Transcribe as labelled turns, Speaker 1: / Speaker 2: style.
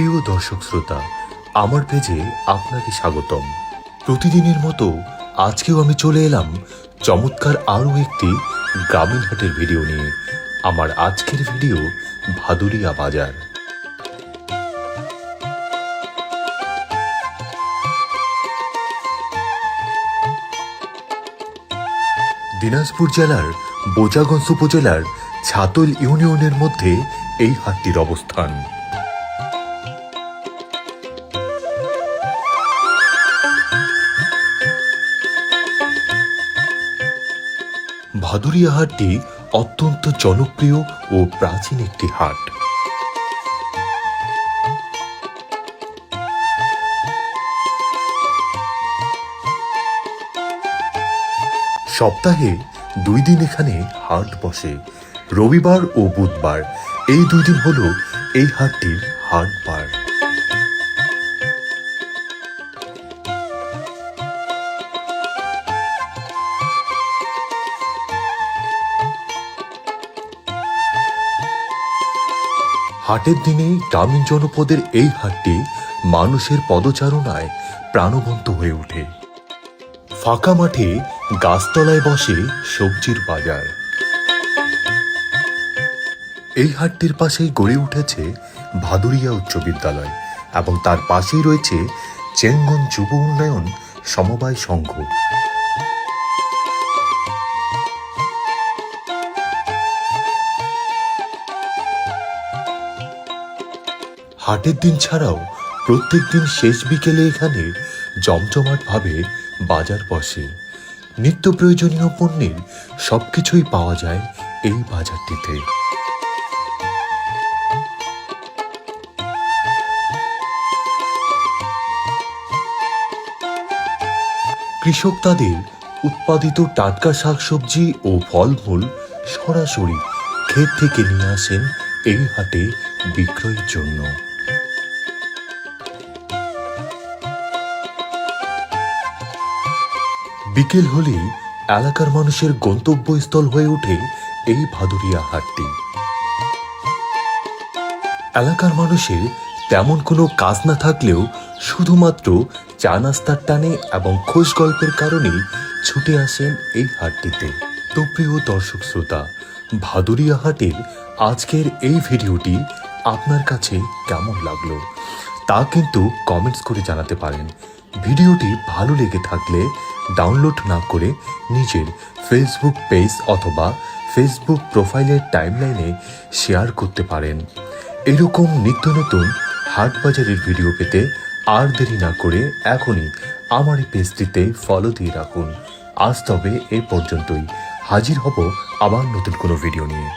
Speaker 1: প্রিয় দর্শক শ্রোতা, আমার পেজে আপনাকে স্বাগতম। প্রতিদিনের মতো আজকেও আমি চলে এলাম চমৎকার আরও একটি গ্রামীণ হাটের ভিডিও নিয়ে। আমার আজকের ভিডিও ভাদুরিয়া বাজার। দিনাজপুর জেলার বোচাগঞ্জ উপজেলার ছাতল ইউনিয়নের মধ্যে এই হাটটির অবস্থান। ভাদুরিয়া হাটটি অত্যন্ত জনপ্রিয় ও প্রাচীন একটি হাট। সপ্তাহে 2 দিন এখানে হাট বসে, রবিবার ও বুধবার। এই 2 দিন হলো এই হাটটির হাটবার। হাটের দিনে গ্রামীণ জনপদের এই হাটটি মানুষের পদচারণায় প্রাণবন্ত হয়ে ওঠে। ফাঁকা মাঠে গাছতলায় বসে সবজির বাজার। এই হাটটির পাশেই গড়ে উঠেছে ভাদুরিয়া উচ্চ বিদ্যালয় এবং তার পাশেই রয়েছে চেঙ্গন যুব উন্নয়ন সমবায় সংঘ। হাটের দিন ছাড়াও প্রত্যেক দিন শেষ বিকেলে এখানে জমজমাটভাবে বাজার বসে। নিত্য প্রয়োজনীয় পণ্যের সবকিছুই পাওয়া যায় এই বাজারটিতে। কৃষক তাদের উৎপাদিত টাটকা শাকসবজি ও ফলমূল সরাসরি ক্ষেত থেকে নিয়ে আসেন এই হাটে বিক্রয়ের জন্য। বিকেল হলেই এলাকার মানুষের গন্তব্যস্থল হয়ে ওঠে এই ভাদুরিয়া হাটটি। এলাকার মানুষের তেমন কোনো কাজ না থাকলেও শুধুমাত্র চা নাস্তার টানে এবং খোশ গল্পের কারণেই ছুটে আসেন এই হাটটিতে। তো প্রিয় দর্শক শ্রোতা, ভাদুরিয়া হাটের আজকের এই ভিডিওটি আপনার কাছে কেমন লাগলো তা কিন্তু কমেন্টস করে জানাতে পারেন। ভিডিওটি ভালো লেগে থাকলে ডাউনলোড না করে নিজের ফেসবুক পেজ অথবা ফেসবুক প্রোফাইলের টাইমলাইনে শেয়ার করতে পারেন। এরকম নিত্য নতুন হাট বাজারের ভিডিও পেতে আর দেরি না করে এখনই আমার এই পেজটিতে ফলো দিয়ে রাখুন। আজ তবে এই পর্যন্তই, হাজির হব আবার নতুন কোনো ভিডিও নিয়ে।